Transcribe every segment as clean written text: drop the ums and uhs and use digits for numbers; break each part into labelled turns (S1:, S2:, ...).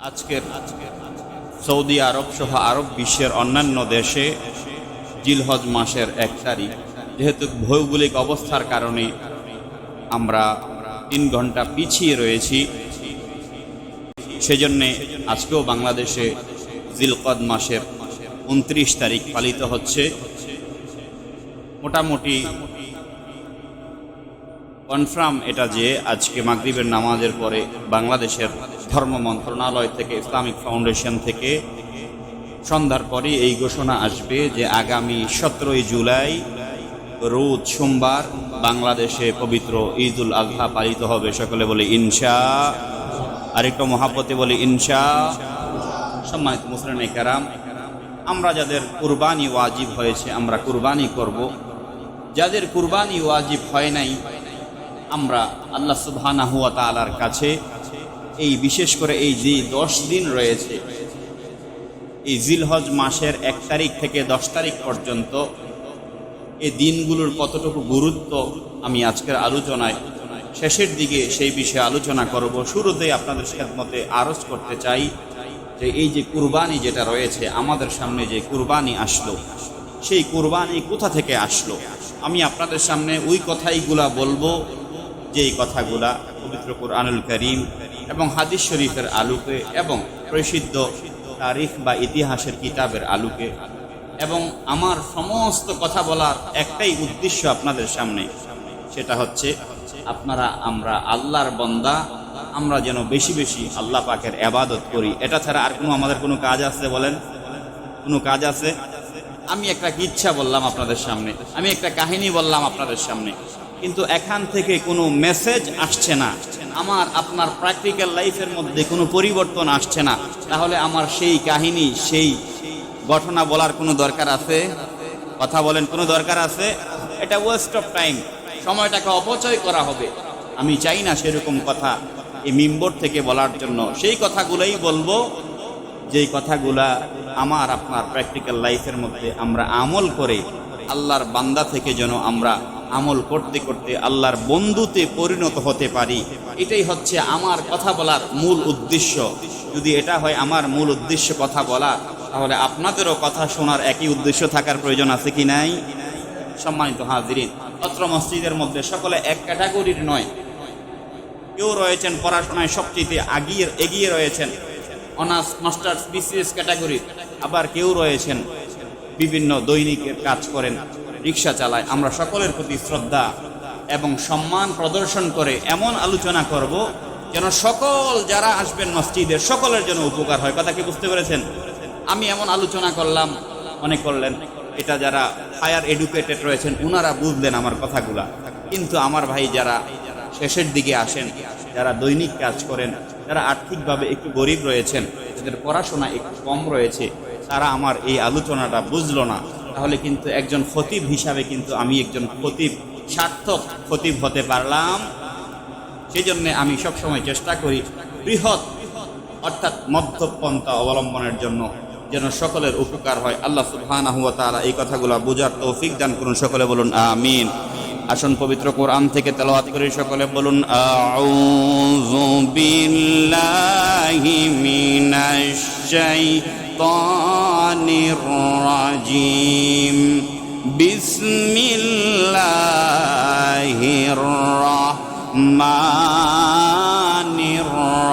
S1: আজকের সৌদি আরব সহ আরব বিশ্বের অন্যান্য দেশে জিলহজ মাসের 1 তারিখ, যেহেতু ভৌগোলিক অবস্থার কারণে আমরা 3 ঘন্টা পিছিয়ে রয়েছি, সেজন্যে আজকেও বাংলাদেশে জিলকদ মাসের 29 তারিখ পালিত হচ্ছে। মোটামুটি কনফার্ম এটা যে আজকে মাগরিবের নামাজের পরে বাংলাদেশের ধর্ম মন্ত্রণালয় থেকে, ইসলামিক ফাউন্ডেশন থেকে সন্ধ্যার পরে এই ঘোষণা আসবে যে আগামী 17 জুলাই রোজ সোমবার বাংলাদেশে পবিত্র ঈদুল আজহা পালিত হবে। সকলে বলে ইনশা, আরেকটু মহাব্বতে বলে ইনশা। সম্মানিত মুসলিম কেরাম, আমরা যাদের কুরবানি ওয়াজিব হয়েছে আমরা কুরবানি করব, যাদের কুরবানি ওয়াজিব হয় নাই আমরা আল্লাহ সুবহানাহু ওয়া তাআলার কাছে এই বিশেষ করে এই যে 10 দিন রয়েছে, এই জিলহজ মাসের 1 তারিখ থেকে 10 তারিখ পর্যন্ত এই দিনগুলোর কতটুকু গুরুত্ব আমি আজকের আলোচনায় শেষের দিকে সেই বিষয়ে আলোচনা করব। শুরুতেই আপনাদের খেদমতে আরজ করতে চাই যে এই যে কুরবানি যেটা রয়েছে আমাদের সামনে, যে কুরবানি আসলো, সেই কুরবানি কোথা থেকে আসলো? আমি আপনাদের সামনে ওই কথাইগুলা বলবো যেই কথাগুলা পবিত্র কুরআনুল কারীম এবং হাদিস শরীফের আলোকে এবং প্রসিদ্ধ তারিখ বা ইতিহাসের কিতাবের আলোকে, এবং আমার সমস্ত কথা বলার একটাই উদ্দেশ্য আপনাদের সামনে, সেটা হচ্ছে আমরা আল্লাহর বান্দা, আমরা যেন বেশি বেশি আল্লাহ পাকের ইবাদত করি। এটা ছাড়া আর আমাদের কোনো কাজ আছে? বলেন, কোনো কাজ আছে? আমি একটা কিচ্ছা বললাম আপনাদের সামনে, আমি একটা কাহিনী বললাম আপনাদের সামনে, কিন্তু এখান থেকে কোনো মেসেজ আসছে না, আমার আপনার প্র্যাকটিক্যাল লাইফের মধ্যে কোনো পরিবর্তন আসছে না, তাহলে আমার সেই কাহিনী, সেই ঘটনা বলার কোনো দরকার আছে? কথা বলেন, কোনো দরকার আছে? এটা ওয়েস্ট অফ টাইম, সময়টাকে অপচয় করা হবে। আমি চাই না সেরকম কথা এই মিম্বর থেকে বলার জন্য। সেই কথাগুলোই বলবো যেই কথাগুলা আমার আপনার প্র্যাকটিক্যাল লাইফের মধ্যে আমরা আমল করে আল্লাহর বান্দা থেকে যেন আমরা আমল করতে করতে আল্লাহর বন্ধুতে পরিণত হতে পারি। এটাই হচ্ছে আমার কথা বলার মূল উদ্দেশ্য। যদি এটা হয় আমার মূল উদ্দেশ্য কথা বলা, তাহলে আপনাদেরও কথা শোনার একই উদ্দেশ্য থাকার প্রয়োজন আছে কি নাই? সম্মানিত হাজিরিন, অত্র মসজিদের মধ্যে সকলে এক ক্যাটাগরির নয়। কেউ রয়েছেন পড়াশোনায় সবচেয়ে এগিয়ে রয়েছেন, অনার্স মাস্টার্স বিসিএস ক্যাটাগরি, আবার কেউ রয়েছেন বিভিন্ন দৈনিকের কাজ করেন, রিক্সা চালায়। আমরা সকলের প্রতি শ্রদ্ধা এবং সম্মান প্রদর্শন করে এমন আলোচনা করব যেন সকল যারা আসবেন মসজিদের সকলের জন্য উপকার হয়। কথা কি বুঝতে পেরেছেন? আমি এমন আলোচনা করলাম, মনে করলেন এটা যারা হায়ার এডুকেটেড রয়েছেন ওনারা বুঝলেন আমার কথাগুলা, কিন্তু আমার ভাই যারা শেষের দিকে আসেন, যারা দৈনিক কাজ করেন, যারা আর্থিকভাবে একটু গরিব রয়েছেন, যাদের পড়াশোনা একটু কম রয়েছে, তারা আমার এই আলোচনাটা বুঝলো না। তাহলে কিন্তু একজন খতিব হিসাবে কিন্তু আমি একজন খতিব, সার্থক খতিব হতে পারলাম। সেই জন্যে আমি সবসময় চেষ্টা করি বৃহৎ অর্থাৎ মধ্যপন্থা অবলম্বনের জন্য, যেন সকলের উপকার হয়। আল্লাহ সুবহানাহু ওয়া তাআলা এই কথাগুলো বোঝার তৌফিক দান করুন। সকলে বলুন আমিন। আসুন পবিত্র কোরআন থেকে তেলাওয়াত করি, সকলে বলুন আউযু বিল্লাহি মিনাশ শাইতানির রাজিম। বিসমিল্লাহির রাহমানির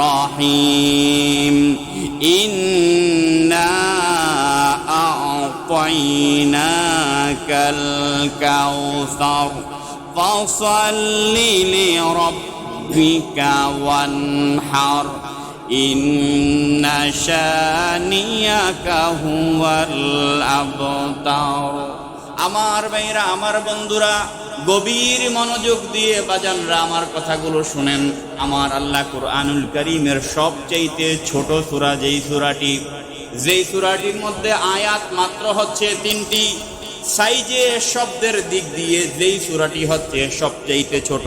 S1: রাহিম। ইন্না আ'তাইনাকাল কাউসার ফাসাল্লি লিরাব্বিকা ওয়ানহার। ইন্না শানিয়াকা হুয়াল আবতার। আমার ভাইরা, আমার বন্ধুরা, গভীর মনোযোগ দিয়ে বাজানরা আমার কথাগুলো শুনেন। আমার আল্লাহ কুরআনুল কারীমের সবচেয়ে ছোট সূরা, যেই সূরাটির মধ্যে আয়াত মাত্র হচ্ছে 3টি, সাইজে শব্দের দিক দিয়ে যেই সূরাটি হচ্ছে সবচেয়ে ছোট,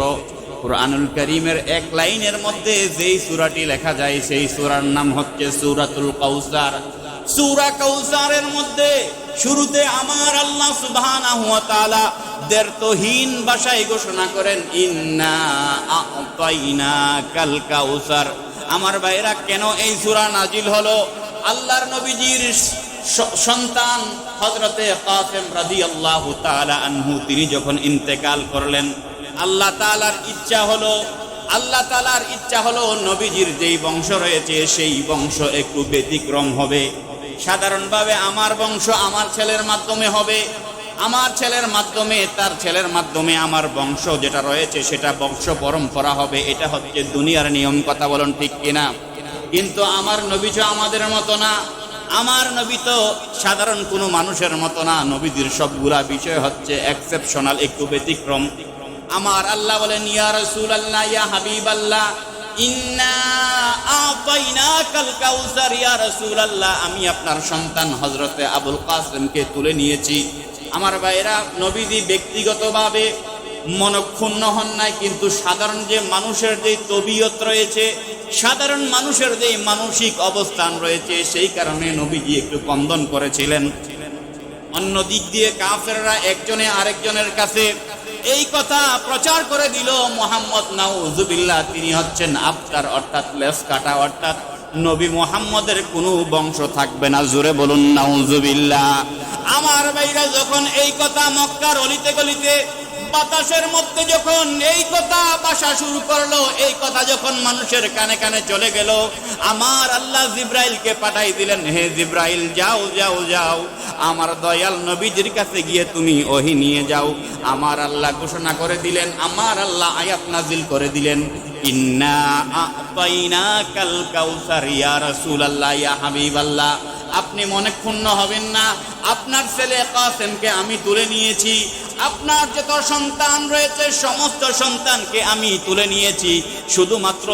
S1: কুরআনুল কারীমের 1 লাইনের মধ্যে যেই সূরাটি লেখা যায় সেই সূরার নাম হচ্ছে সূরাতুল কাউসার। সূরা কাউসারের মধ্যে শুরুতে আমার আল্লাহ সুবহানাহু ওয়া তাআলা দ্ব্যর্থহীন ভাষায় ঘোষণা করেন ইন্না আ'তাইনাকাল কাউসার। আমার ভাইরা, কেন এই সূরা নাজিল হলো? আল্লাহর নবীজির সন্তান হযরতে কাসেম রাদিয়াল্লাহু তাআলা আনহু তিনি যখন ইন্তেকাল করলেন, আল্লাহ তাআলার ইচ্ছা হলো নবীজির যেই বংশ রয়েছে সেই বংশ একটু ব্যতিক্রম হবে। সাধারণভাবে আমার বংশ আমার ছেলের মাধ্যমে হবে, আমার ছেলের মাধ্যমে তার ছেলের মাধ্যমে আমার বংশ যেটা রয়েছে সেটা বংশ পরম্পরা হবে। এটা হচ্ছে দুনিয়ার নিয়ম, কথা বলুন ঠিক কিনা? কিন্তু আমার নবী তো আমাদের মতো না, আমার নবী তো সাধারণ কোনো মানুষের মতো না। নবীদের সবগুলা বিষয় হচ্ছে এক্সেপশনাল, একটু ব্যতিক্রম। আমার আল্লাহ বলেন, ইয়া রাসূলুল্লাহ, ইয়া হাবিবাল্লাহ, ইন্না আতাইনাকাল কাউসার। ইয়া রাসূলুল্লাহ, আমি আপনার সন্তান হযরতে আবুল কাসেমকে তুলে নিয়েছি। আমার ভাইরা, নবীজি ব্যক্তিগতভাবে মনক্ষুণ্ণ হন নাই, কিন্তু সাধারণ যে মানুষের যে তবিয়ত রয়েছে, সাধারণ মানুষের যে মানসিক অবস্থান রয়েছে, সেই কারণে নবীজি একটু কন্দন করেছিলেন। অন্য দিক দিয়ে কাফেররা একজনে আরেকজনের কাছে এই কথা প্রচার করে দিল, মুহাম্মদ নাউজুবিল্লাহ তিনি হচ্ছেন আফতার, অর্থাৎ লেস কাটা, অর্থাৎ নবী মুহাম্মদের কোনো বংশ থাকবে না। জোরে বলুন নাউজুবিল্লাহ। আমার ভাইরা, যখন এই কথা মক্কার অলিতে গলিতে বাতাসের মধ্যে যখন এই কথা বাসা শুরু করলো, এই কথা যখন মানুষের কানে কানে চলে গেল, আমার আল্লাহ জিব্রাইলকে পাঠাই দিলেন, হে জিব্রাইল, যাও যাও যাও, আমার দয়াল নবীজির কাছে গিয়ে তুমি ওহী নিয়ে যাও। আমার আল্লাহ ঘোষণা করে দিলেন, আমার আল্লাহ আয়াত নাজিল করে দিলেন, ইন্না আতাইনাকাল কাউসার। ইয়া রাসূলুল্লাহ, ইয়া হাবিবাল্লাহ, আপনি মনে ক্ষুণ্ণ হবেন না, আপনার ছেলে কাসেমকে আমি তুলে নিয়েছি। আপনার যত সন্তান রয়েছে সমস্ত সন্তানকে আমি তুলে নিয়েছি। শুধুমাত্র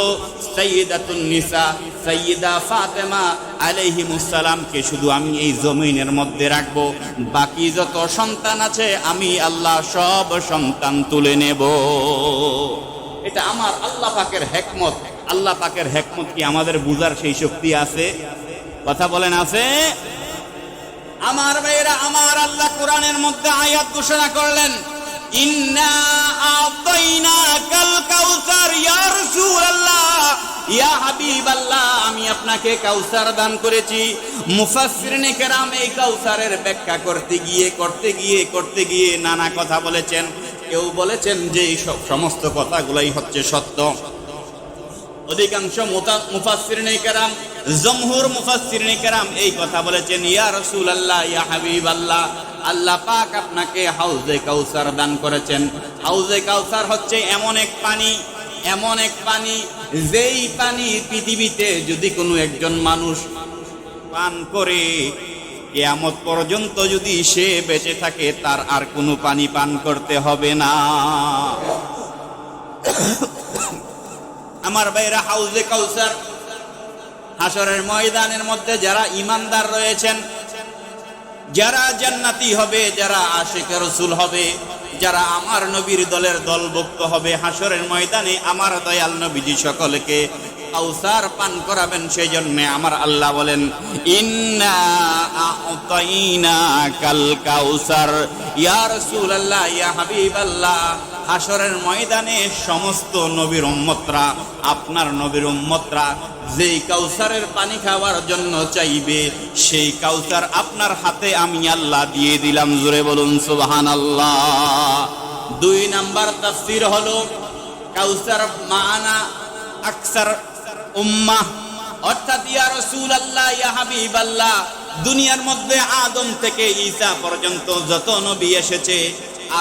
S1: সাইয়্যিদাতুন নিসা সাইয়্যিদা ফাতেমা আলাইহিমুস সালামকে শুধু আমি এই জমিনের মধ্যে রাখবো। বাকি যত সন্তান আছে আমি আল্লাহ সব সন্তান তুলে নেব। এটা আমার আল্লাহ পাকের হিকমত। আল্লাহ পাকের হিকমত কি আমাদের বুঝার সেই শক্তি আছে? কথা বলেন, আছে? আমার ভাইরা, আমার আল্লাহ কোরআনের মধ্যে আয়াত ঘোষণা করলেন, ইন্না আতাইনাকাল কাউসার। ইয়া রাসূলুল্লাহ, ইয়া হাবিবাল্লাহ, আমি আপনাকে কাউসার দান করেছি। মুফাসসিরিনে কেরাম এই কাউসারের ব্যাখ্যা করতে গিয়ে নানা কথা বলেছেন। কেউ বলেছেন যে এই সমস্ত কথাগুলাই হচ্ছে সত্য। অধিকাংশ মুফাসসিরিনে কেরাম, জমহুর মুফাসসিরিনে কেরাম এই কথা বলেছেন, ইয়া রাসূলুল্লাহ, ইয়া হাবিবাল্লাহ, আল্লাহ পাক আপনাকে হাউজে কাউসার দান করেছেন। হাউজে কাউসার হচ্ছে এমন এক পানি যেই পানি পৃথিবীতে যদি কোনো একজন মানুষ পান করে, কিয়ামত পর্যন্ত যদি সে বেঁচে থাকে, তার আর কোনো পানি পান করতে হবে না। আমার ভাইরা, হাউজে কাউসার হাসরের ময়দানের মধ্যে যারা ঈমানদার রয়েছেন, যারা জান্নাতি হবে, যারা আশিকে রাসূল হবে, যারা আমার নবীর দলের দলভুক্ত হবে, হাসরের ময়দানে আমার দয়াল নবীজি সকলকে কাউসার পান করাবেন। সেই জন্য আমার আল্লাহ বলেন, ইন্না আতাইনাকাল কাউসার। ইয়া রাসূলুল্লাহ, ইয়া হাবিবাল্লাহ, হাসরের ময়দানে সমস্ত নবীর উম্মতরা, আপনার নবীর উম্মতরা যেই কাউসারের পানি খাওয়ার জন্য চাইবে, সেই কাউসার আপনার হাতে আমি আল্লাহ দিয়ে দিলাম। জোরে বলুন সুবহানাল্লাহ। 2 নাম্বার তাফসীর হলো, কাউসার মানা আকসার উম্মাহ, অর্থাৎ ইয়া রাসূলুল্লাহ, ইয়া হাবিবাল্লাহ, দুনিয়ার মধ্যে আদম থেকে ঈসা পর্যন্ত যত নবী এসেছে,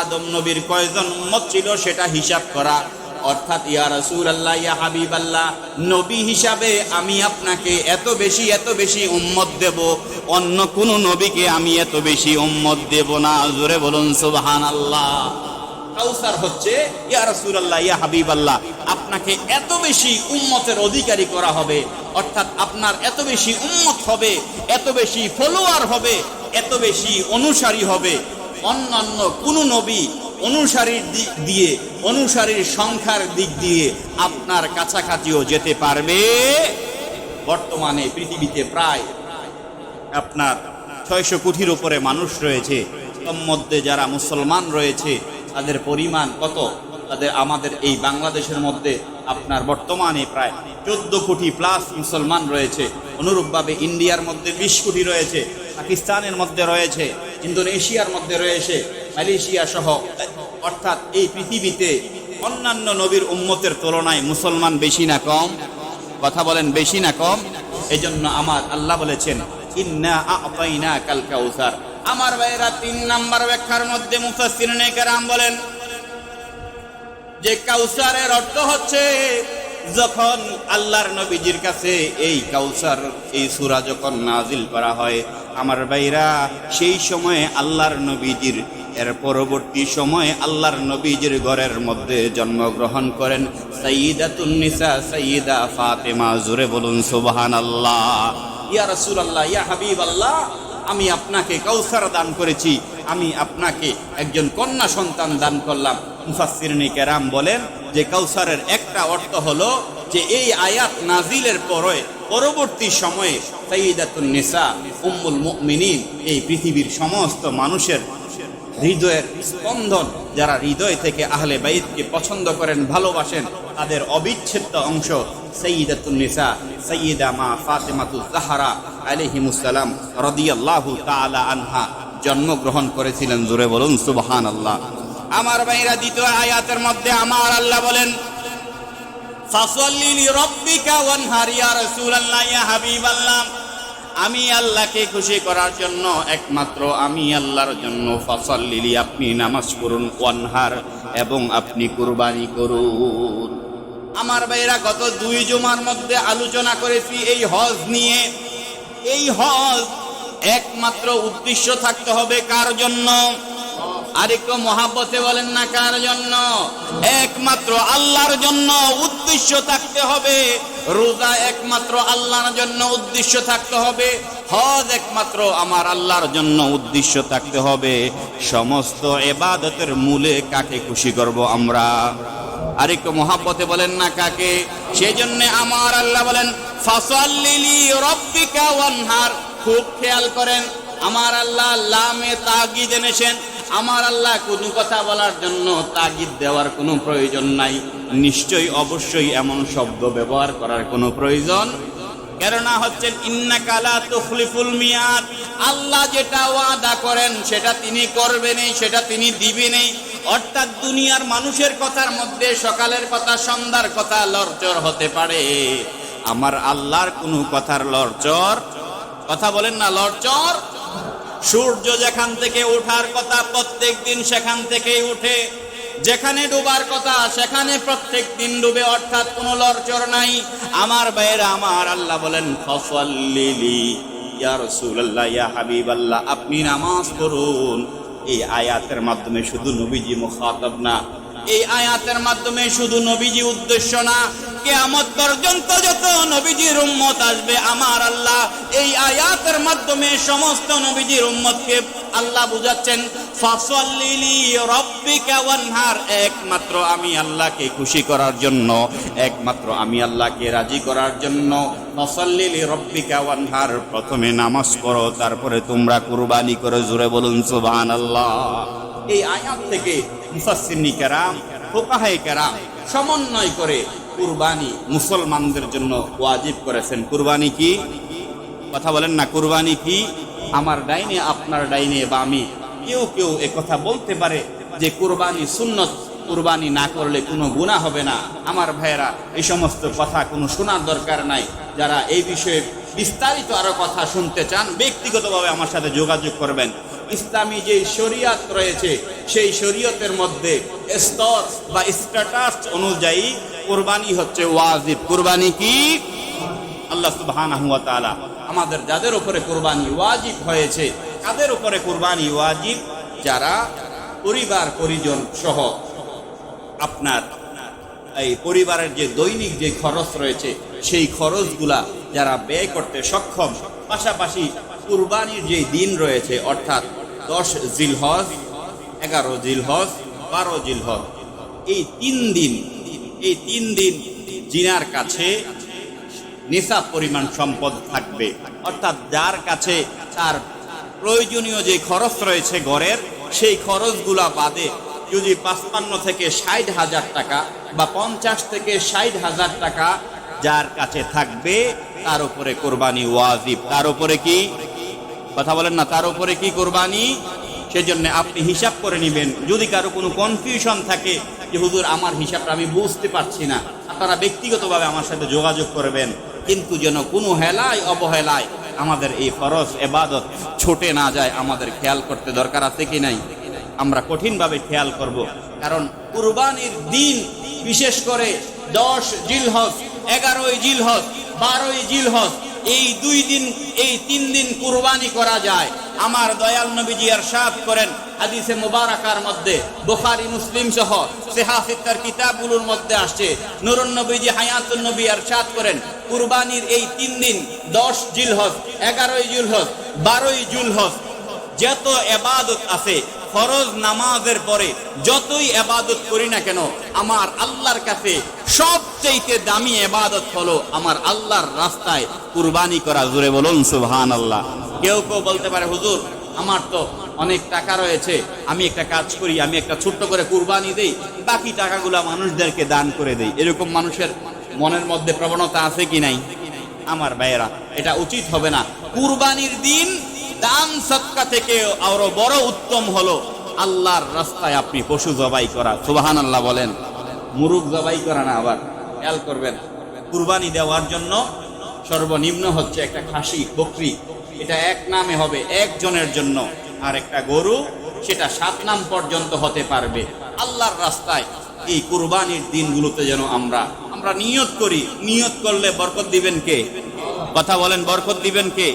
S1: আদম নবীর কয়জন উম্মত ছিল সেটা হিসাব করা। অর্থাৎ ইয়া রাসূলুল্লাহ, ইয়া হাবিবাল্লাহ, নবী হিসাবে আমি আপনাকে এত বেশি উম্মত দেব, অন্য কোন নবীকে আমি এত বেশি উম্মত দেব না। জোরে বলুন সুবহানাল্লাহ। কাউসার হচ্ছে ইয়া রাসূলুল্লাহ, ইয়া হাবিবাল্লাহ, আপনাকে এত বেশি উম্মতের অধিকারী করা হবে, অর্থাৎ আপনার এত বেশি উম্মত হবে, এত বেশি ফলোয়ার হবে, এত বেশি অনুসারী হবে, অন্যান্য কোন নবী অনুসারীর সংখ্যার দিক দিয়ে আপনার কাছাকাছিও যেতে পারবে। বর্তমানে পৃথিবীতে প্রায় আপনার 600 কোটির উপরে মানুষ রয়েছে। তার মধ্যে যারা মুসলমান রয়েছে তাদের পরিমাণ কত? আমাদের এই বাংলাদেশের মধ্যে আপনার বর্তমানে প্রায় 14 কোটি প্লাস মুসলমান রয়েছে। অনুরূপভাবে ইন্ডিয়ার মধ্যে 20 কোটি রয়েছে, পাকিস্তানের মধ্যে রয়েছে, ইন্দোনেশিয়ার মধ্যে রয়েছে, মালয়েশিয়া সহ। অর্থাৎ এই পৃথিবীতে অন্যান্য নবীর উম্মতের তুলনায় মুসলমান বেশি না কম? কথা বলেন, বেশি না কম? এজন্য আমার আল্লাহ বলেছেন ইন্না আ'তাইনাকাল কাউসার। আমার ভাইয়েরা 3 নাম্বার ব্যাখ্যার মধ্যে মুফাসসিরিনে কেরাম বলেন যে কাউসারের অর্থ হচ্ছে যখন আল্লাহর নবীজির কাছে এই কাউসার এই সূরা যখন নাজিল করা হয় আমার ভাইরা, সেই সময়ে আল্লাহর নবীজির এর পরবর্তী সময়ে আল্লাহর নবীজির ঘরের মধ্যে জন্মগ্রহণ করেন সাইয়্যিদাতুন নিসা সাইয়্যিদা ফাতেমা। জোরে বলুন সুবহানাল্লাহ। ইয়া রাসূলুল্লাহ, ইয়া হাবিবাল্লাহ, আমি আপনাকে কাউসার দান করেছি, আমি আপনাকে একজন কন্যা সন্তান দান করলাম। মুফাসসিরিনে কেরাম বলেন যে কাউসারের একটা অর্থ হলো যে এই আয়াত নাজিলের পরে পরবর্তী সময়ে সাইয়্যিদাতুন নিসা উম্মুল মুমিনিন, এই পৃথিবীর সমস্ত মানুষের হৃদয়ের স্পন্দন, যারা হৃদয় থেকে আহলে বাইতকে পছন্দ করেন, ভালোবাসেন, তাদের অবিচ্ছেদ্য অংশ সাইয়্যিদাতুন নিসা সাইয়্যিদা মা ফাতেমাতুজ জাহরা আলাইহিমুস সালাম রাদিয়াল্লাহু তাআলা আনহা জন্মগ্রহণ করেছিলেন। জোরে বলুন সুবহানাল্লাহ। আমার ভাইরা, দ্বিতীয় আয়াতের মধ্যে আমার আল্লাহ বলেন ফাসাল্লি লিরাব্বিকা ওয়ানহার। ইয়া রাসূলুল্লাহ, ইয়া হাবিবাল্লাহ, আমি আল্লাহকে খুশি করার জন্য, একমাত্র আমি আল্লাহর জন্য ফাসাল্লি, আপনি নামাজ পড়ুন, ওয়ানহার, এবং আপনি কুরবানি করুন। আমার ভাইরা, গত 2 জুমার মধ্যে আলোচনা করেছি এই হজ নিয়ে। এই হজ একমাত্র উদ্দেশ্য থাকতে হবে কার জন্য? আরেকটু মহাব্বতে বলেন না, কার জন্য? একমাত্র আল্লাহর জন্য উদ্দেশ্য থাকতে হবে। রোজা একমাত্র আল্লাহর জন্য উদ্দেশ্য থাকতে হবে। হজ একমাত্র আমার আল্লাহর জন্য উদ্দেশ্য থাকতে হবে। সমস্ত ইবাদতের মূলে কাকে খুশি করব আমরা? আরেকটু মহাব্বতে বলেন না, কাকে? সেজন্য আমার আল্লাহ বলেন ফাসাল্লি লিরাব্বিকা ওয়ানহার। খুব খেয়াল করেন, আমার আল্লাহ লামে তাগিদ এনেছেন। আমার আল্লাহ কোনো কথা বলার জন্য তাগিদ দেওয়ার কোনো প্রয়োজন নাই। নিশ্চয়ই অবশ্যই এমন শব্দ ব্যবহার করার কোনো প্রয়োজন, কেননা হচ্ছেন ইন্নাকা লা তুখলিফুল মিয়াদ। আল্লাহ যেটা ওয়াদা করেন সেটা তিনি করবেনই, সেটা তিনি দিবেনই। অর্থাৎ দুনিয়ার মানুষের কথার মধ্যে সকালের কথা সন্ধ্যার কথা লড়চড় হতে পারে, আমার আল্লাহর কোনো কথার লড়চড়, কথা বলেন না, লড়চড়। সূর্য যেখান থেকে ওঠার কথা প্রত্যেক দিন সেখান থেকেই উঠে, যেখানে ডুবার কথা সেখানে প্রত্যেক দিন ডুবে, অর্থাৎ কোনো লড়চড় নাই। আমার ভাইয়েরা, আমার আল্লাহ বলেন ফাসাল্লি ইয়া রাসূলুল্লাহ, ইয়া হাবিবাল্লাহ, আপনি নামাজ পড়ুন। এই আয়াতের মাধ্যমে শুধু নবীজি মুখাতাব না, এই আয়াতের মাধ্যমে শুধু নবীজি উদ্দেশ্য না, কিয়ামত পর্যন্ত যত নবীজির উম্মত আসবে আমার আল্লাহ এই আয়াতের মাধ্যমে সমস্ত নবীজির উম্মতকে আল্লাহ বুঝাচ্ছেন ফাসাল্লি লিরাব্বিকা ওয়ানহার। একমাত্র আমি আল্লাহকে খুশি করার জন্য, একমাত্র আমি আল্লাহকে রাজি করার জন্য ফাসাল্লি লিরাব্বিকা ওয়ানহার। প্রথমে নামাজ পড়ো, তারপরে তোমরা কুরবানি করো। জোরে বলুন সুবহানাল্লাহ। এই আয়াত থেকে মুফাসসিরিনে কেরাম, ফুকাহায়ে কেরাম সমন্বয় করে কুরবানি মুসলমানদের জন্য ওয়াজিব করেছেন। কুরবানি কি? কথা বলেন না, কুরবানি কি? আমার ডাইনে, আপনার ডাইনে, বামে কেউ কেউ একথা বলতে পারে যে কুরবানি সুন্নত, কুরবানি না করলে কোনো গুনাহ হবে না। আমার ভাইয়েরা, এই সমস্ত কথা কোনো শোনার দরকার নাই। যারা এই বিষয়ে বিস্তারিত আরো কথা শুনতে চান, ব্যক্তিগতভাবে আমার সাথে যোগাযোগ করবেন। ইসলামী যে শরীয়ত রয়েছে সেই শরীয়তের মধ্যে স্তর বা স্ট্যাটাস অনুযায়ী কুরবানি হচ্ছে ওয়াজিব। কুরবানি কি? আল্লাহ সুবহানাহু ওয়া তাআলা আমাদের যাদের উপরে কুরবানি ওয়াজিব হয়েছে, তাদের উপরে কুরবানি ওয়াজিব যারা পরিবার পরিজন সহ আপনার এই পরিবারের যে দৈনিক যে খরচ রয়েছে সেই খরচগুলা যারা ব্যয় করতে সক্ষম, পাশাপাশি কুরবানির যে দিন রয়েছে অর্থাৎ 10 জিলহজ, 11 জিলহজ, 12 জিলহজ, এই 3 দিন জিনার কাছে নিসাব পরিমাণ সম্পদ থাকবে। অর্থাৎ যার কাছে তার প্রয়োজনীয় যে খরচ রয়েছে ঘরের, সেই খরচগুলা বাদে যদি 55 থেকে 60,000 টাকা বা 50 থেকে 60,000 টাকা যার কাছে থাকবে তার উপরে কোরবানি ওয়াজিব। তার উপরে কি, কথা বলেন না, তার উপরে কি কোরবানি? সেজন্য আপনি হিসাব করে নেবেন। যদি কারো কোনো কনফিউশন থাকে যে হুজুর আমার হিসাবটা আমি বুঝতে পারছি না, আপনারা ব্যক্তিগতভাবে আমার সাথে যোগাযোগ করবেন, কিন্তু যেন কোনো হেলায় অবহেলায় আমাদের এই ফরজ ইবাদত ছুটে না যায়, আমাদের খেয়াল করতে দরকার আছে কি নাই? আমরা কঠিনভাবে খেয়াল করব, কারণ কুরবানির দিন বিশেষ করে 10 জিলহজ, 11 জিলহজ, 12 জিলহজ, এই 2 দিন, এই 3 দিন কুরবানি করা যায়। আমার দয়াল নবীজি ইরশাদ করেন হাদিসে মুবারাকার মধ্যে, বুখারী মুসলিম সহ সিহাহ কিতাবগুলোর মধ্যে আসছে, নূরুন নবীজি হায়াতুন নবী ইরশাদ করেন কুরবানির এই 3 দিন 10 জিলহজ, 11 জিলহজ, 12 জিলহজ যত ইবাদত আছে, ফরজ নামাজের পরে যতই ইবাদত করি না কেন, আমার আল্লাহর কাছে সবচেয়ে দামি ইবাদত হলো আমার আল্লাহর রাস্তায় কুরবানি করা। জোরে বলুন সুবহানাল্লাহ। কেউ কেউ বলতে পারে হুজুর আমার তো অনেক টাকা রয়েছে, আমি একটা কাজ করি, আমি একটা ছোট্ট করে কুরবানি দেই, বাকি টাকাগুলো মানুষদেরকে দান করে দেই। এরকম মানুষের মনের মধ্যে প্রবণতা আছে কি নাই? আমার ভাইয়েরা, এটা উচিত হবে না। কুরবানির দিন দান সদকা থেকে আরো বড় উত্তম হলো আল্লাহর রাস্তায় আপনি পশু জবাই করা। সুবহানাল্লাহ বলেন। মুরগ জবাই করা না, আবার খেয়াল করবেন, কুরবানি দেওয়ার জন্য সর্বনিম্ন হচ্ছে একটা খাসি, বকরি, এটা এক নামে হবে একজনের জন্য, আর একটা গরু সেটা 7 নাম পর্যন্ত হতে পারবে। আল্লাহর রাস্তায় এই কুরবানির দিনগুলোতে যেন আমরা নিয়ত করি। নিয়ত করলে বরকত দিবেন কে? কথা বলেন, বরকত দিবেন কে?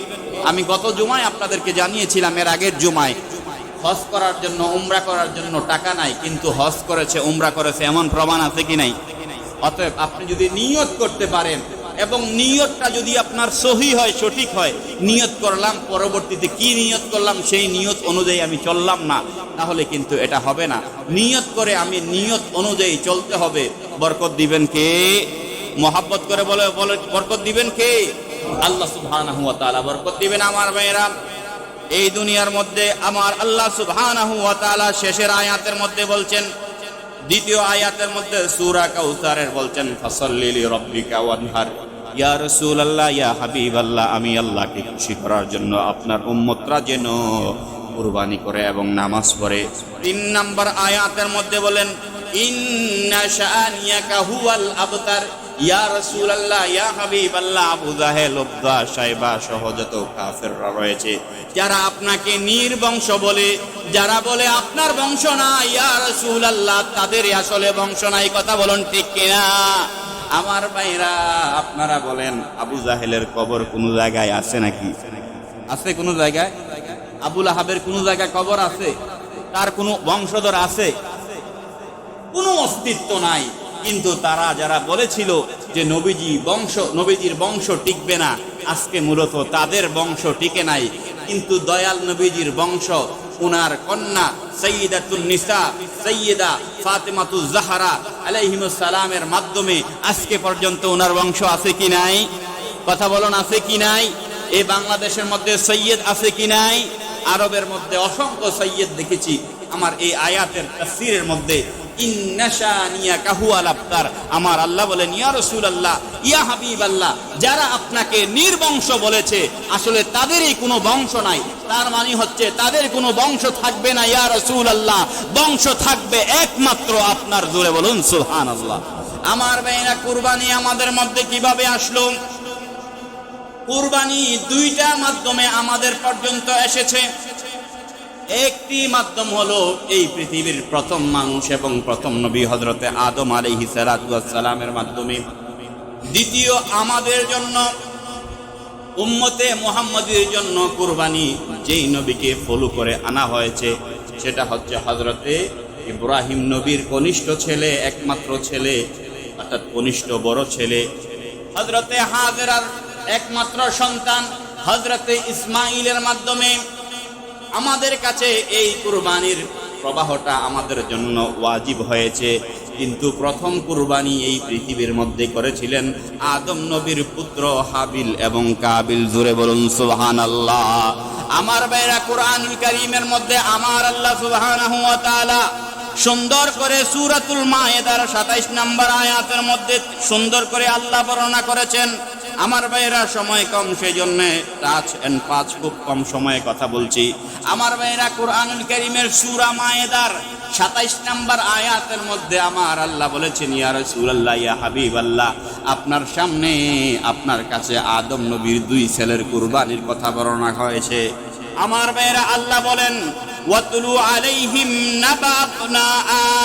S1: আমি গত জুমায় আপনাদেরকে জানিয়েছিলাম, এর আগের জুমায়, হজ করার জন্য, উমরা করার জন্য টাকা নাই, কিন্তু হজ করেছে, উমরা করেছে, এমন প্রমাণ আছে কি নাই? অতএব আপনি যদি নিয়ত করতে পারেন এবং নিয়তটা যদি আপনার সহি হয়, সঠিক হয়, নিয়ত করলাম, পরবর্তীতে কি নিয়ত করলাম সেই নিয়ত অনুযায়ী আমি চললাম না, তাহলে কিন্তু এটা হবে না। নিয়ত করে আমি নিয়ত অনুযায়ী চলতে হবে। বরকত দিবেন কে? মোহাব্বত করে বলে বরকত দিবেন কে? আল্লাহ সুবহানাহু ওয়া তাআলা বরকত দিবেন। আমার ভাইয়েরা, এই দুনিয়ার মধ্যে আমার আল্লাহ সুবহানাহু ওয়া তাআলা শেষের আয়াতের মধ্যে বলছেন, দ্বিতীয় আয়াতের মধ্যে সূরা কাউসারের বলছেন, ফাসাল্লি লিরাব্বিকা ওয়ানহার। ইয়া রাসূলুল্লাহ, ইয়া হাবিবাল্লাহ, আমি আল্লাহকে খুশি করার জন্য আপনার উম্মতরা যেন কুরবানি করে এবং নামাজ পড়ে। 3 নম্বর আয়াতের মধ্যে বলেন, ইন্না শাআনিয়াকা হুয়াল আবতার। ইয়া রাসূলুল্লাহ, ইয়া হাবিবাল্লাহ, আবু জাহেল, উতবা, শাইবা সহ যত কাফেররা রয়েছে, যারা আপনাকে নির্বংশ বলে, যারা বলে আপনার বংশ না, ইয়া রাসূলুল্লাহ, তাদেরই আসলে বংশ নাই। কথা বলুন ঠিক কিনা? আমার ভাইরা, আপনারা বলেন আবু জাহেলের কবর কোন জায়গায় আছে নাকি? আছে কোন জায়গায়? আবু লাহাবের কোন জায়গায় কবর আছে? তার কোনো বংশধর আছে? কোনো অস্তিত্ব নাই। কিন্তু তারা যারা বলেছিল যে নবীজির বংশ টিকবে না, আজকে মূলত তাদের বংশ টিকে নাই। কিন্তু দয়াল নবীজির বংশ, উনার কন্যা সাইয়্যিদাতুন নিসা সাইয়্যিদা ফাতেমাতুজ জাহরা আলাইহিমুস সালামের মাধ্যমে আজকে পর্যন্ত উনার বংশ আছে কি নাই? কথা বলুন, আছে কি নাই? এই বাংলাদেশের মধ্যে সৈয়দ আছে কি নাই? আরবের মধ্যে অসংখ্য সৈয়দ দেখেছি। আমার এই আয়াতের তাফসীরের মধ্যে ইন্না শানিয়াকা হুয়াল আবতার, আমার আল্লাহ বলেন, ইয়া রাসূলুল্লাহ, ইয়া হাবিবাল্লাহ, যারা আপনাকে নির্বংশ বলেছে আসলে তাদেরই কোনো বংশ নাই। তার মানে হচ্ছে তাদের কোনো বংশ থাকবে না। ইয়া রাসূলুল্লাহ, বংশ থাকবে একমাত্র আপনার। জোরে বলুন সুবহানাল্লাহ। আমার ভাইরা, কুরবানি আমাদের মধ্যে কিভাবে আসলো? কুরবানি 2টা মাধ্যমে আমাদের পর্যন্ত এসেছে। একটি মাধ্যম হলো এই পৃথিবীর প্রথম মানুষ এবং প্রথম নবী হযরতে আদম আলাইহিস সালাতু ওয়াস সালামের মাধ্যমে। দ্বিতীয়, আমাদের জন্য, উম্মতে মুহাম্মাদের জন্য কুরবানি যেই নবীকে ফলো করে আনা হয়েছে সেটা হচ্ছে হযরতে ইব্রাহিম নবীর কনিষ্ঠ ছেলে, একমাত্র ছেলে, অর্থাৎ কনিষ্ঠ বড় ছেলে, হযরতে হাজেরার একমাত্র সন্তান হযরতে ইসমাঈলের মাধ্যমে আমাদের কাছে এই কুরবানির প্রবাহটা আমাদের জন্য ওয়াজিব হয়েছে। কিন্তু প্রথম কুরবানি এই পৃথিবীর মধ্যে করেছিলেন আদম নবীর পুত্র হাবিল এবং কাবিল। জোরে বলুন সুবহানাল্লাহ। আমার ভাইরা, কুরআনুল কারীমের মধ্যে আমার আল্লাহ সুবহানাহু ওয়া তাআলা সুন্দর করে সূরাতুল মায়েদার 27 নম্বর আয়াতের মধ্যে সুন্দর করে আল্লাহ বর্ণনা করেছেন। আমার ভাইরা সময় কম, সেই জন্য টাচ এন্ড পাঁচ খুব কম সময়ে কথা বলছি। আমার ভাইরা কোরআনুল কারীমের সূরা মায়েদার 27 নম্বর আয়াতের মধ্যে আমার আল্লাহ বলেছেন, ইয়া রাসূলুল্লাহ, ইয়া হাবিবাল্লাহ, আপনার সামনে আপনার কাছে আদম নবীর দুই ছেলের কুরবানির কথা বর্ণনা হয়েছে। আমার ভাইরা আল্লাহ বলেন, ওয়াতলু আলাইহিম নাবাবনা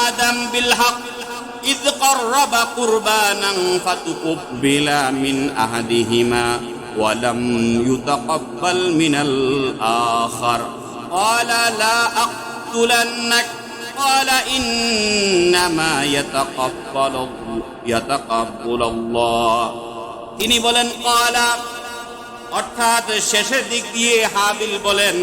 S1: আদম বিল হক إذ قرب قربانا فتقبل من أحدهما ولم يتقبل من الآخر قال لا أقتلنك قال إنما يتقبل الله তিনি বলেন قال অর্থাৎ শেষের দিক দিয়ে হাবিল বলেন,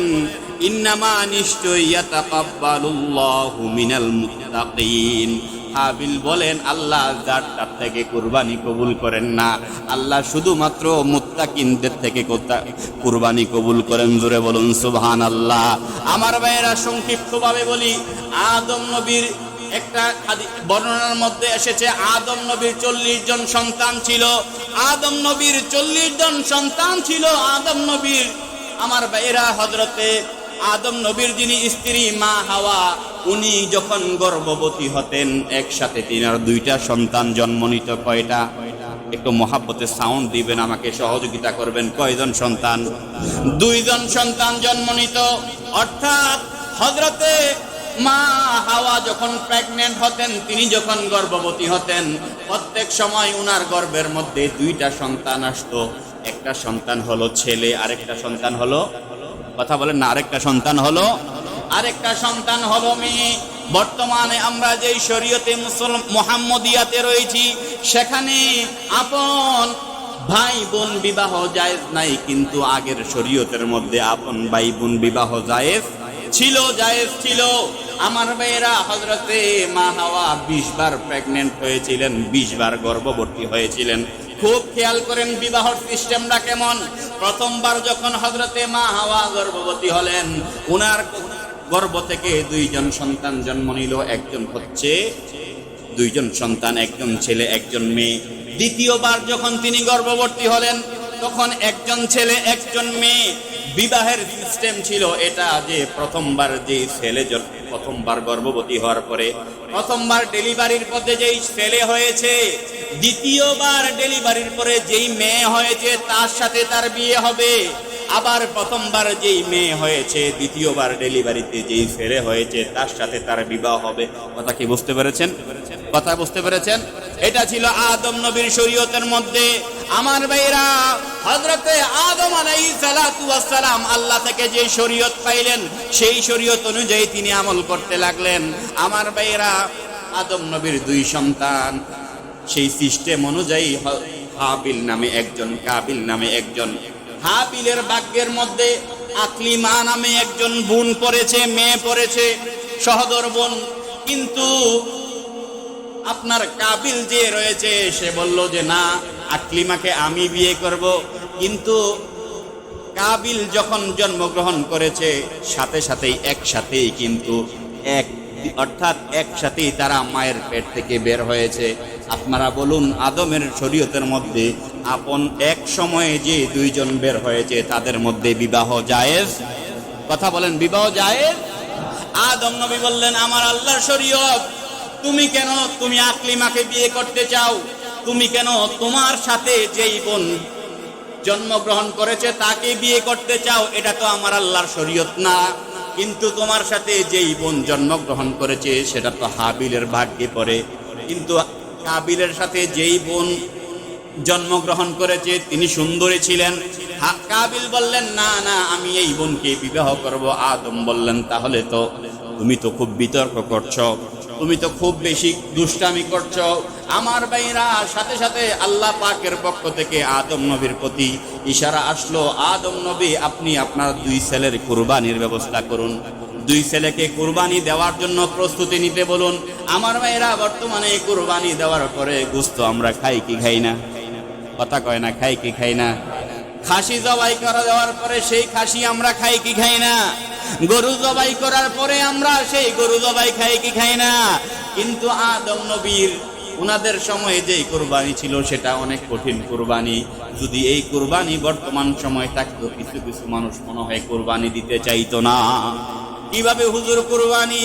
S1: ইন্নামা নিশ্চয় ইয়াতাকাব্বালুল্লাহু মিনাল মুত্তাকিন। হাবিল বলেন, আল্লাহ যার তার থেকে কুরবানি কবুল করেন না, আল্লাহ শুধুমাত্র মুত্তাকিনদের থেকে কুরবানি কবুল করেন। জোরে বলুন সুবহানাল্লাহ। আমার ভাইয়েরা সংক্ষিপ্তভাবে বলি, আদম নবীর একটা বর্ণনার মধ্যে এসেছে আদম নবীর 40 জন সন্তান ছিল। আদম নবীর 40 জন সন্তান ছিল। আদম নবীর আমার ভাইয়েরা হযরতে আদম নবীর যিনি স্ত্রী মা হাওয়া, উনি যখন গর্ভবতী হতেন একসাথে তিনার 2টা সন্তান জন্ম নিত। কয়টা? একটু মহাব্বতে সাউন্ড দিবেন, আমাকে সহযোগিতা করবেন। কয়জন সন্তান? 2 জন সন্তান জন্ম নিত। অর্থাৎ হযরতে মা হাওয়া যখন প্রেগন্যান্ট হতেন, তিনি যখন গর্ভবতী হতেন, প্রত্যেক সময় উনার গর্ভের মধ্যে 2টা সন্তান আসতো। একটা সন্তান হলো ছেলে, আরেকটা সন্তান হলো, কথা বলেন না, আরেকটা সন্তান হলো মেয়ে। বর্তমানে আমরা যেই শরীয়তে মুহাম্মদিয়াতে রয়েছি, সেখানে আপন ভাই বোন বিবাহ জায়েজ নাই, কিন্তু আগের শরীয়তের মধ্যে আপন ভাই বোন বিবাহ জায়েজ ছিল। আমার ভাইয়েরা হযরতে মা হাওয়া 20 বার প্রেগন্যান্ট হয়েছিলেন, 20 বার গর্ভবতী হয়েছিলেন। খুব খেয়াল করেন বিবাহর সিস্টেমটা কেমন। প্রথমবার যখন হযরতে মা হাওয়া গর্ভবতী হলেন, উনার গর্ভ থেকে 2 জন সন্তান জন্ম নিল। একজন হচ্ছে 2 জন সন্তান, একজন ছেলে একজন মেয়ে। দ্বিতীয়বার যখন তিনি গর্ভবতী হলেন, তখন একজন ছেলে একজন মেয়ে। বিবাহের সিস্টেম ছিল এটা যে প্রথমবার যেই ছেলে প্রথমবার গর্ভবতী হওয়ার পরে প্রথমবার ডেলিভারির পথে যেই ছেলে হয়েছে, দ্বিতীয়বার ডেলিভারির পরে যেই মেয়ে হয়েছে তার সাথে তার বিয়ে হবে। আবার প্রথমবার যেই মেয়ে হয়েছে, দ্বিতীয়বার ডেলিভারিতে যেই ছেলে হয়েছে তার সাথে তার বিবাহ হবে। কথা কি বুঝতে পেরেছেন? এটা ছিল আদম নবীর শরীয়তের মধ্যে। আমার ভাইরা হযরতে আদম আলাইহিস সালাতু ওয়াস সালাম আল্লাহ থেকে যে শরীয়ত পাইলেন, সেই শরীয়ত অনুযায়ী তিনি আমল করতে লাগলেন। আমার ভাইরা আদম নবীর 2 সন্তান, সেই সিস্টেম অনুযায়ী হাবিল নামে একজন, কাবিল নামে একজন। হাবিলের ভাগ্যের মধ্যে আকলিমা নামে একজন বোন পড়েছে, মেয়ে পড়েছে, সহোদর বোন। কিন্তু আপনার কাবিল যে রয়েছে, সে বলল যে না, আকলিমাকে আমি বিয়ে করব। কিন্তু কাবিল যখন জন্মগ্রহণ করেছে, সাথে সাথেই একসাথেই কিন্তু অর্থাৎ একসাথেই তারা মায়ের পেট থেকে বের হয়েছে। আপনারা বলুন, আদমের শরীয়তের মধ্যে আপন এক সময়ে যে 2 জন বের হয়েছে, তাদের মধ্যে বিবাহ জায়েজ? কথা বলেন, বিবাহ জায়েজ? আদম নবী বললেন, আমার আল্লাহর শরীয়ত, তুমি আকলিমাকে বিয়ে করতে চাও? তুমি কেন তোমার সাথে যেই বোন জন্মগ্রহণ করেছে তাকে বিয়ে করতে চাও? এটা তো আমার আল্লাহর শরীয়ত না। কিন্তু তোমার সাথে যেই বোন জন্মগ্রহণ করেছে সেটা তো হাবিলের ভাগ্যে পড়ে। কিন্তু কাবিলের সাথে যেই বোন জন্মগ্রহণ করেছে তিনি সুন্দরী ছিলেন। কাবিল বললেন, না না, আমি এই বোনকে বিবাহ করব। আদম বললেন, তাহলে তো তুমি তো খুব বিতর্ক করছো, তুমি তো খুব বেশি দুষ্টামি করছো। আমার ভাইরা, সাথে সাথে আল্লাহ পাকের পক্ষ থেকে আদম নবীর প্রতি ইশারা আসলো, আদম নবী, আপনি আপনার 2 ছেলের কুরবানির ব্যবস্থা করুন। 2 ছেলেকে কুরবানি দেওয়ার জন্য প্রস্তুতি নিতে বলুন। আমার ভাইরা, বর্তমানে কুরবানি দেওয়ার পরে গোশত আমরা খাই কি খাই না? কথা কয় না, খাই কি খাই না? খাসি জবাই করা দেওয়ার পরে সেই খাসি আমরা খাই কি খাই না? গরু জবাই করার পরে আমরা সেই গরু জবাই খাই কি খাই না? কিন্তু আদম নবীর ওনাদের সময়ে যে কুরবানি ছিল সেটা অনেক কঠিন কুরবানি। যদি এই কুরবানি বর্তমান সময় থাকতো, কিছু কিছু মানুষ মনে হয় কুরবানি দিতে চাইতো না। কিভাবে হুজুর কুরবানি?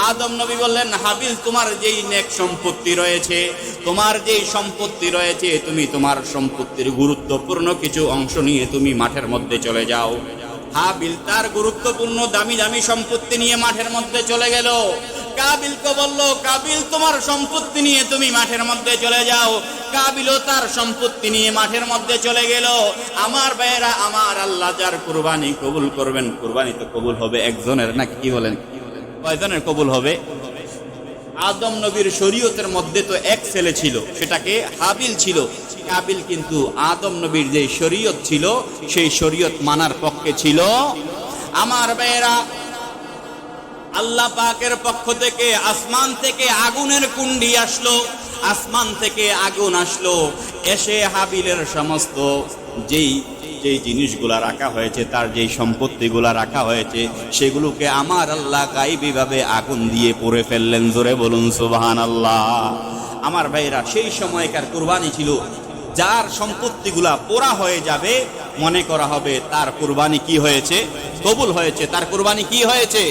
S1: আদম নবী বললেন, হাবিল তোমার যেই নেক সম্পত্তি রয়েছে, তোমার যেই সম্পত্তি রয়েছে, তুমি তোমার সম্পত্তির গুরুত্বপূর্ণ কিছু অংশ নিয়ে তুমি মাঠের মধ্যে চলে যাও। হাবিল তার গুরুত্বপূর্ণ দামি দামি সম্পত্তি নিয়ে মাঠের মধ্যে চলে গেল। কাবিলকে বলল, কাবিল তোমার সম্পত্তি নিয়ে তুমি মাঠের মধ্যে চলে যাও। কাবিলও তার সম্পত্তি নিয়ে মাঠের মধ্যে চলে গেল। আমার ভাইয়েরা, আমার আল্লাহ যার কুরবানি কবুল করবেন, কুরবানি তো কবুল হবে একজনের, নাকি কি বলেন? কয়জনের কবুল হবে? আদম নবীর শরীয়তের মধ্যে তো এক ছেলে ছিল, সেটাকে হাবিল ছিল। কাবিল কিন্তু আদম নবীর যে শরীয়ত ছিল সেই শরীয়ত মানার পক্ষে ছিল। আমার ভাইয়েরা, আল্লাহ পাকের পক্ষ থেকে আসমান থেকে আগুনের কুণ্ডি আসলো, আসমান থেকে আগুন আসলো, এসে হাবিলের সমস্ত যেই যেই জিনিসগুলা রাখা হয়েছে, তার যেই সম্পত্তিগুলা রাখা হয়েছে, সেগুলোকে আমার আল্লাহ গায়েবীভাবে আগুন দিয়ে পুড়ে ফেললেন। জোরে বলুন সুবহানাল্লাহ। আমার ভাইরা, সেই সময়কার কুরবানি ছিল যার সম্পত্তিগুলা পোড়া হয়ে যাবে, মনে করা হবে তার কুরবানি কি হয়েছে? কবুল হয়েছে। তার কুরবানি কি হয়েছে?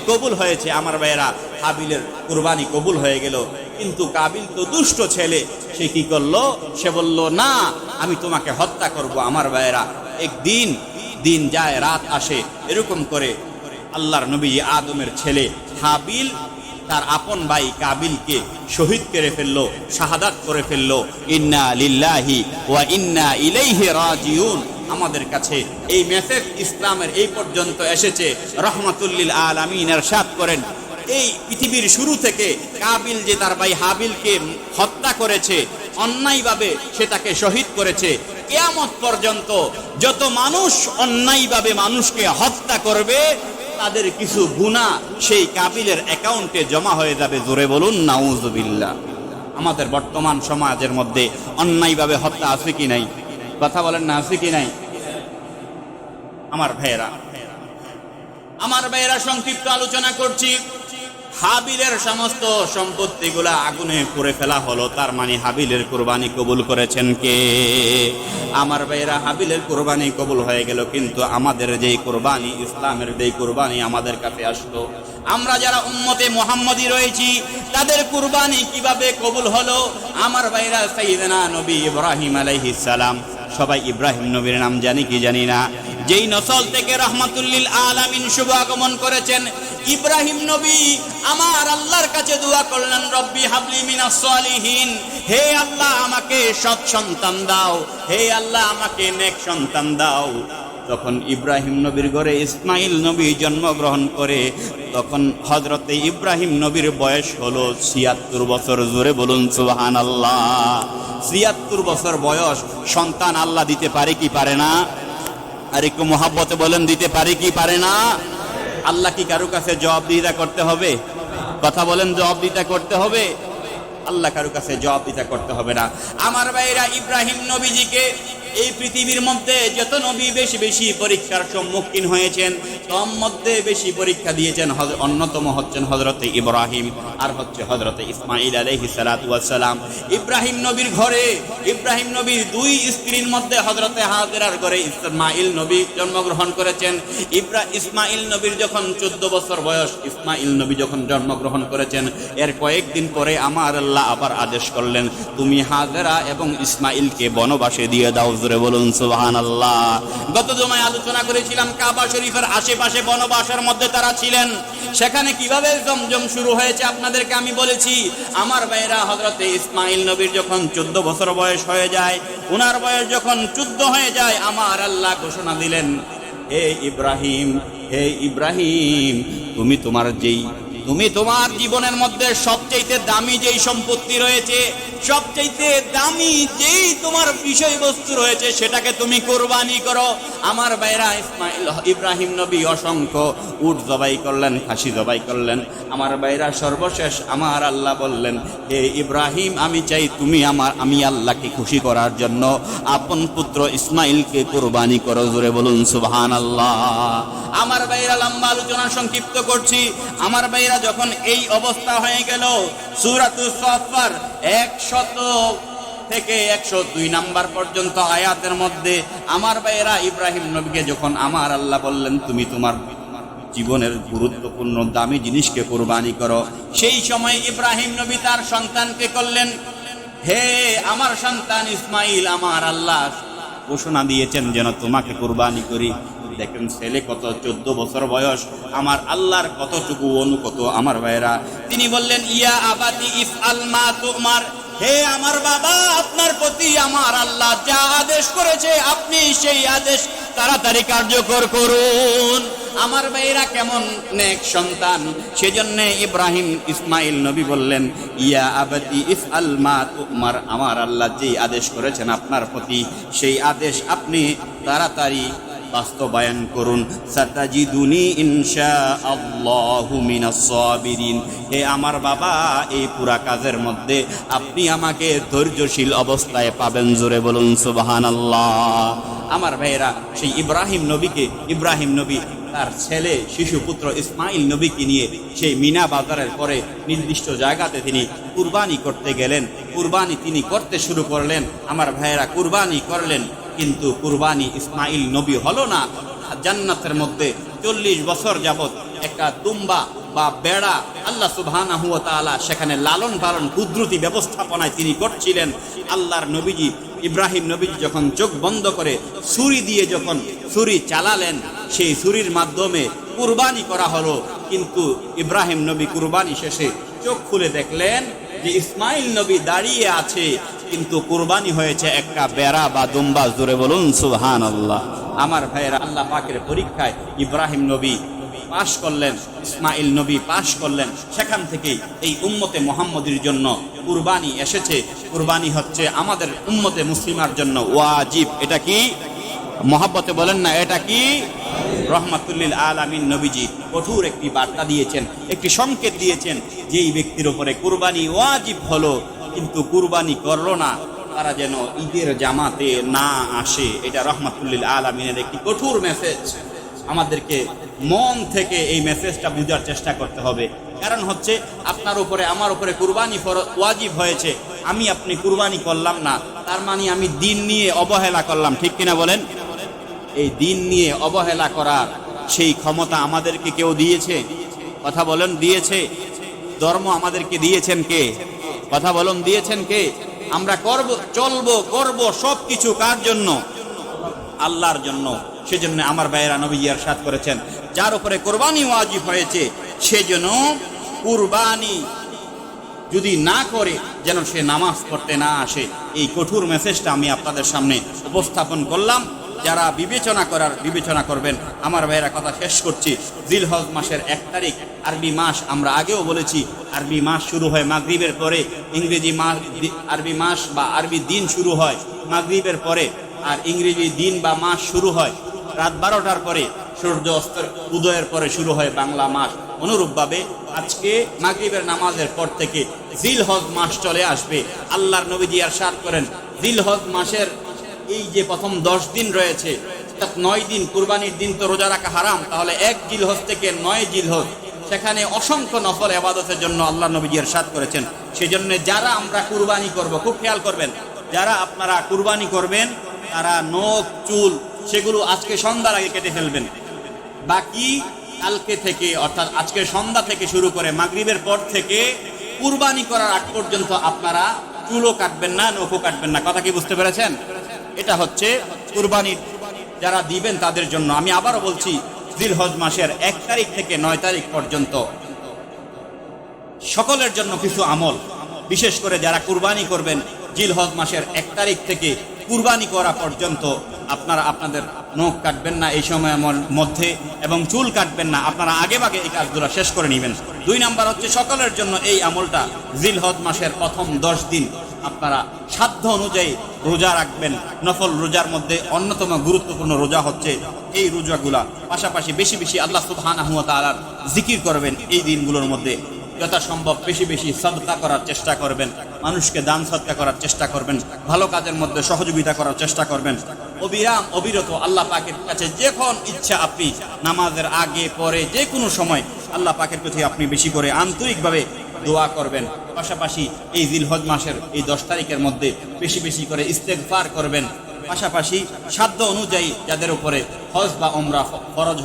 S1: কবুল হয়েছে। আমার ভাইয়েরা, হাবিলের কুরবানি কবুল হয়ে গেল, কিন্তু কাবিল তো দুষ্ট ছেলে, সে কি করলো? সে বলল, না, আমি তোমাকে হত্যা করব। আমার ভাইয়েরা, একদিন দিন যায় রাত আসে, এরকম করে আল্লাহর নবী আদমের ছেলে হাবিল তার আপন ভাই কাবিলকে শহীদ করে ফেললো, শাহাদাত করে ফেললো। ইন্না লিল্লাহি ওয়া ইন্না ইলাইহি রাজিউন। আমাদের কাছে এই মেসেজ ইসলামের এই পর্যন্ত এসেছে। রাহমাতুল লিল আলামিন ইরশাদ করেন, এই পৃথিবীর শুরু থেকে কাবিল যে তার ভাই হাবিলকে হত্যা করেছে, অন্যায়ভাবে সে তাকে শহীদ করেছে, কিয়ামত পর্যন্ত যত মানুষ অন্যায়ভাবে মানুষকে হত্যা করবে, তাদের কিছু গুনাহ সেই কাবিলের অ্যাকাউন্টে জমা হয়ে যাবে। জোরে বলুন নাউজুবিল্লাহ। আমাদের বর্তমান সমাজের মধ্যে অন্যায়ভাবে হত্যা আছে কি নাই? কথা বলেন না, আছে কি নাই? আমার ভাইয়েরা, সংক্ষিপ্ত আলোচনা করছি। হাবিলের সমস্ত সম্পত্তিগুলা আগুনে পুড়ে ফেলা হলো, তার মানে হাবিলের কুরবানি কবুল করেছেন কে? আমার ভাইয়েরা, হাবিলের কুরবানি কবুল হয়ে গেল, কিন্তু আমাদের যেই কুরবানি, ইসলামের যেই কুরবানি আমাদের কাছে আসলো, আমরা যারা উম্মতে মুহাম্মদী রয়েছি, তাদের কুরবানি কিভাবে কবুল হলো? আমার ভাইয়েরা, সাইয়েদনা নবী ইব্রাহিম আলাইহিস সালাম, সবাই ইব্রাহিম নবীর নাম জানি কি জানি না, যেই নসল থেকে রাহমাতুল লিল আলামিন শুভ আগমন করেছেন, ইব্রাহিম নবী আমার আল্লাহর কাছে দোয়া করলেন, রব্বি হাবলি মিনাস সালিহিন, হে আল্লাহ আমাকে সৎ সন্তান দাও, হে আল্লাহ আমাকে নেক সন্তান দাও। তখন ইব্রাহিম নবীর ঘরে ইসমাইল নবী জন্মগ্রহণ করে, তখন হযরতে ইব্রাহিম নবীর বয়স হলো ৭৬ বছর। জোরে বলুন সুবহানাল্লাহ। ৭৬ বছর বয়স। সন্তান আল্লাহ দিতে পারে কি পারে না? আর একটু মহাব্বতে বলেন, দিতে পারে কি পারে না? আল্লাহ কি কারো কাছে জবাবদিহিতা করতে হবে? কথা বলেন, জবাবদিহিতা করতে হবে? আল্লাহ কারো কাছে জবাবদিহিতা করতে হবে না। আমার ভাইরা, ইব্রাহিম নবীজিকে এই পৃথিবীর মধ্যে যত নবী বেশি বেশি পরীক্ষার সম্মুখীন হয়েছেন, তার মধ্যে বেশি পরীক্ষা দিয়েছেন অন্যতম হচ্ছেন হযরতে ইব্রাহিম, আর হচ্ছে হযরতে ইসমাঈল আলাইহিস সালাতু ওয়াস সালাম। ইব্রাহিম নবীর ঘরে, ইব্রাহিম নবীর দুই স্ত্রীর মধ্যে হযরতে হাজেরার ঘরে ইসমাঈল নবী জন্মগ্রহণ করেছেন। ইসমাঈল নবীর যখন 14 বছর বয়স, ইসমাঈল নবী যখন জন্মগ্রহণ করেছেন, এর কয়েকদিন পরে আমার আল্লাহ আবার আদেশ করলেন, তুমি হাজেরা এবং ইসমাঈলকে বনবাসে দিয়ে দাও। জোরে বলুন সুবহানাল্লাহ। গত জুমায় আলোচনা করেছিলাম, কাবা শরীফের আশেপাশে বনবাসের মধ্যে তারা ছিলেন। সেখানে কিভাবে জমজম শুরু হয়েছে আপনাদেরকে আমি বলেছি। আমার ভাইরা, হযরতে ইসমাঈল নবীর যখন 14 বছর বয়স হয়ে যায়, ওনার বয়স যখন 14 হয়ে যায়, আমার আল্লাহ ঘোষণা দিলেন, হে ইব্রাহিম, হে ইব্রাহিম, তুমি তোমার যেই তুমি তোমার জীবনের মধ্যে সবচেয়ে দামি যেই সম্পত্তি রয়েছে, সবচেয়ে দামি যেই তোমার বিষয়বস্তু রয়েছে, সেটাকে তুমি কুরবানি করো। আমার ভাইরা, ইব্রাহিম নবী অসংখ্য উট জবাই করলেন, খাসি জবাই করলেন। আমার ভাইরা, সর্বশেষ আমার আল্লাহ বললেন, হে ইব্রাহিম, আমি চাই তুমি আমি আল্লাহকে খুশি করার জন্য আপন পুত্র ইসমাইলকে কুরবানি করো। জোরে বলুন সুবহানাল্লাহ। আমার ভাইরা, লম্বা আলোচনা সংক্ষিপ্ত করছি। আমার ভাইরা, যখন এই অবস্থা হয়ে গেল, সূরাতুস সাফফার 100 থেকে 102 নাম্বার পর্যন্ত আয়াতের মধ্যে আমার ভাইরা, ইব্রাহিম নবীকে যখন আমার আল্লাহ বললেন, তুমি তোমার জীবনের গুরুত্বপূর্ণ দামি জিনিসকে কুরবানি করো, সেই সময় ইব্রাহিম নবী তার সন্তানকে করলেন, হে আমার সন্তান ইসমাইল, আমার আল্লাহ ঘোষণা দিয়েছেন যেন তোমাকে কুরবানি করি। দেখেন ছেলে কত, 14 বছর বয়স, আমার আল্লাহর কতটুকু অনুগত। আমার ভাইরা, তিনি বললেন, ইয়া আবাতি ইফআল মা তুমার, হে আমার বাবা, আপনার প্রতি আমার আল্লাহ যা আদেশ করেছে আপনি সেই আদেশ তাড়াতাড়ি কার্যকর করুন। আমার ভাইরা, কেমন নেক সন্তান! সেজন্য ইব্রাহিম ইসমাইল নবী বললেন, ইয়া আবাতি ইফআল মা তুমার, আমার আল্লাহ যেই আদেশ করেছেন আপনার প্রতি, সেই আদেশ আপনি তাড়াতাড়ি বাস্তবায়ন করুন। সাতাজিদুনি ইনশাআল্লাহু মিনাস সাবিরিন, হে আমার বাবা, এই পুরা কাজের মধ্যে আপনি আমাকে ধৈর্যশীল অবস্থায় পাবেন। জোরে বলুন সুবহানাল্লাহ। আমার ভাইয়েরা, সেই ইব্রাহিম নবী তার ছেলে শিশুপুত্র ইসমাইল নবীকে নিয়ে সেই মিনা বাজারের পরে নির্দিষ্ট জায়গাতে তিনি কুরবানি করতে গেলেন। কুরবানি তিনি করতে শুরু করলেন। আমার ভাইয়েরা, কুরবানি করলেন, কিন্তু কুরবানি ইসমাইল নবী হলো না। জান্নাতের মধ্যে 40 বছর যাবত একটা দুম্বা বা বেড়া আল্লাহ সুবহানাহু ওয়া তাআলা সেখানে লালন পালন কুদরতি ব্যবস্থাপনায় তিনি করছিলেন। আল্লাহর নবীজি ইব্রাহিম নবীজি যখন চোখ বন্ধ করে ছুরি দিয়ে যখন ছুরি চালালেন, সেই ছুরির মাধ্যমে কুরবানি করা হলো। কিন্তু ইব্রাহিম নবী কুরবানি শেষে চোখ খুলে দেখলেন যে ইসমাইল নবী দাঁড়িয়ে আছে, কিন্তু কুরবানি হয়েছে একটা বেড়া বা দুম্বা। জোরে বলুন সুবহানাল্লাহ। আমার ভাইয়েরা, আল্লাহ পাকের পরীক্ষায় ইব্রাহিম নবী পাশ করলেন, ইসমাইল নবী পাশ করলেন। সেখান থেকেই এই উম্মতে মুহাম্মদীর জন্য কুরবানি এসেছে। কুরবানি হচ্ছে আমাদের উম্মতে মুসলিমার জন্য ওয়াজিব। এটা কি? মহব্বতে বলেন না, এটা কি? রহমাতুল্লিল আলামিন নবীজি কঠোর একটি বার্তা দিয়েছেন, একটি সংকেত দিয়েছেন, যেই ব্যক্তির উপরে কুরবানি ওয়াজিব হলো কিন্তু কুরবানি করলো না, তারা যেন ঈদের জামাতে না আসে। এটা রহমাতুল্লিল আলামিনের একটি কঠোর মেসেজ। আমাদেরকে মন থেকে এই মেসেজটা বুঝার চেষ্টা করতে হবে। কারণ হচ্ছে, আপনার উপরে আমার উপরে কুরবানি ওয়াজিব হয়েছে, আপনি কুরবানি করলাম না, তার মানে আমি দিন নিয়ে অবহেলা করলাম। ঠিক কিনা বলেন? এই দিন নিয়ে অবহেলা করার সেই ক্ষমতা আমাদেরকে কেউ দিয়েছে? কথা বলেন, দিয়েছে? ধর্ম আমাদেরকে দিয়েছেন কে? কথা বলুন, দিয়েছেন কে? আমরা করব সবকিছু কার জন্য? আল্লাহর জন্য। সেজন্য আমার ভাইয়েরা, নবীজি ইরশাদ করেছেন, যার উপরে কুরবানি ওয়াজিব হয়েছে সে যেন কুরবানি যদি না করে যেন সে নামাজ পড়তে না আসে। এই কঠোর মেসেজটা আমি আপনাদের সামনে উপস্থাপন করলাম। যারা বিবেচনা করবেন। আমার ভাইয়েরা, কথা শেষ করছি। জিলহজ মাসের 1 তারিখ আরবি মাস, আমরা আগেও বলেছি, আরবি মাস শুরু হয় মাগরিবের পরে। ইংরেজি মাস, আরবি মাস বা আরবি দিন শুরু হয় মাগরিবের পরে, আর ইংরেজি দিন বা মাস শুরু হয় রাত 12টার পরে, সূর্য অস্তের উদয়ের পরে শুরু হয় বাংলা মাস। অনুরূপভাবে আজকে মাগরিবের নামাজের পর থেকে জিলহজ মাস চলে আসবে। আল্লাহর নবীজি ইরশাদ করেন, জিলহজ মাসের এই যে প্রথম 10 দিন রয়েছে, 9 দিন কুরবানির দিন তো রোজা রাখা হারাম, তাহলে 1 জিলহজ থেকে 9 জিলহজ সেখানে অসংখ্য নফল ইবাদতের জন্য আল্লাহ নবীজি ইরশাদ করেছেন। সেজন্য যারা আমরা কুরবানি করব, খুব খেয়াল করবেন, যারা আপনারা কুরবানি করবেন তারা নখ চুল সেগুলো আজকে সন্ধ্যার আগে কেটে ফেলবেন। বাকি কালকে থেকে, অর্থাৎ আজকে সন্ধ্যা থেকে শুরু করে মাগরিবের পর থেকে কুরবানি করার আগ পর্যন্ত আপনারা চুলও কাটবেন না, নখও কাটবেন না। কথা কি বুঝতে পেরেছেন? এটা হচ্ছে কুরবানি যারা দিবেন তাদের জন্য। আমি আবারও বলছি, জিলহজ মাসের 1 তারিখ থেকে 9 তারিখ পর্যন্ত সকলের জন্য কিছু আমল, বিশেষ করে যারা কুরবানি করবেন জিলহজ মাসের 1 তারিখ থেকে কুরবানি করা পর্যন্ত আপনারা আপনাদের নখ কাটবেন না এই সময়ের মধ্যে, এবং চুল কাটবেন না। আপনারা আগে ভাগে এই কাজগুলো শেষ করে নেবেন। 2 নাম্বার হচ্ছে সকলের জন্য এই আমলটা জিলহজ মাসের প্রথম 10 দিন আপনারা সাধ্য অনুযায়ী রোজা রাখবেন। নফল রোজার মধ্যে অন্যতম গুরুত্বপূর্ণ রোজা হচ্ছে এই রোজাগুলা। পাশাপাশি বেশি বেশি আল্লাহ সুবহানাহু ওয়া তাআলার জিকির করবেন এই দিনগুলোর মধ্যে। যথাসম্ভব বেশি বেশি সাদকা করার চেষ্টা করবেন, মানুষকে দান সদকা করার চেষ্টা করবেন, ভালো কাজের মধ্যে সহযোগিতা করার চেষ্টা করবেন। অবিরাম অবিরত আল্লাহ পাকের কাছে যখন ইচ্ছা আপনি নামাজের আগে পরে যে কোনো সময় আল্লাহ পাকের কাছে আপনি বেশি করে আন্তরিকভাবে দোয়া করবেন। পাশাপাশি এই জিলহজ মাসের এই 10 তারিখের মধ্যে বেশি বেশি করে ইস্তেগফার করবেন। পাশাপাশি সাধ্য অনুযায়ী যাদের উপরে হজ বা উমরা ফরজ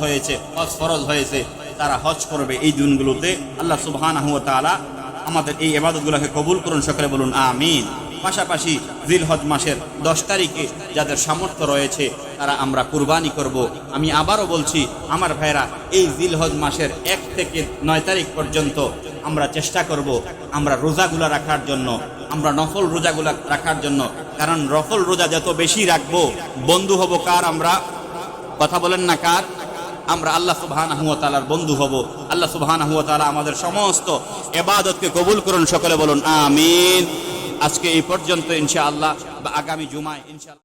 S1: হয়েছে তারা হজ করবে এই দিনগুলোতে। আল্লাহ সুবহানাহু ওয়া তাআলা আমাদের এই ইবাদতগুলোকে কবুল করুন, সকলে বলুন আমিন। পাশাপাশি জিলহজ মাসের 10 তারিখে যাদের সামর্থ্য রয়েছে তারা আমরা কুরবানি করব। আমি আবারও বলছি আমার ভাইরা, এই জিলহজ মাসের 1 থেকে 9 তারিখ পর্যন্ত আমরা চেষ্টা করব আমরা রোজাগুলো রাখার জন্য, আমরা নফল রোজাগুলো রাখার জন্য। কারণ নফল রোজা যত বেশি রাখবো বন্ধু হব কার? আমরা কথা বলেন না কার? আমরা আল্লাহ সুবহানাহু ওয়া তাআলার বন্ধু হব। আল্লাহ সুবহানাহু ওয়া তাআলা আমাদের সমস্ত ইবাদতকে কবুল করুন, সকলে বলুন আমিন। আজকে এই পর্যন্ত ইনশাআল্লাহ, বা আগামী জুমায় ইনশাআল্লাহ।